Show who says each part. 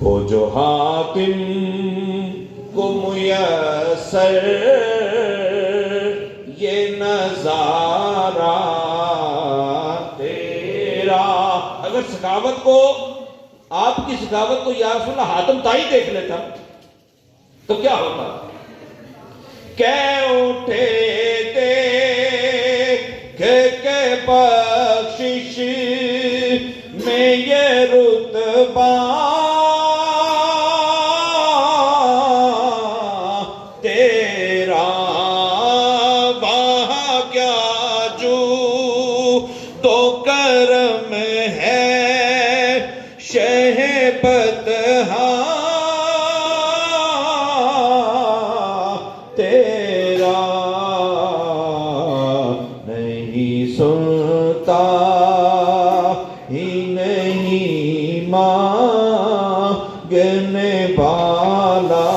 Speaker 1: وہ جو حاکم کو میسر یہ نظارہ تیرا. اگر سخاوت کو، آپ کی سخاوت کو یا رسول اللہ حاتم طائی دیکھ لیتا تو کیا ہوتا؟ کہ اٹھے دیکھ کے بخشش میں یہ رتبہ تیرا، وہاں کیا جو تو کرم ہے شہ بطحا تیرا. نہیں سنتا ہی نہیں مانگنے والا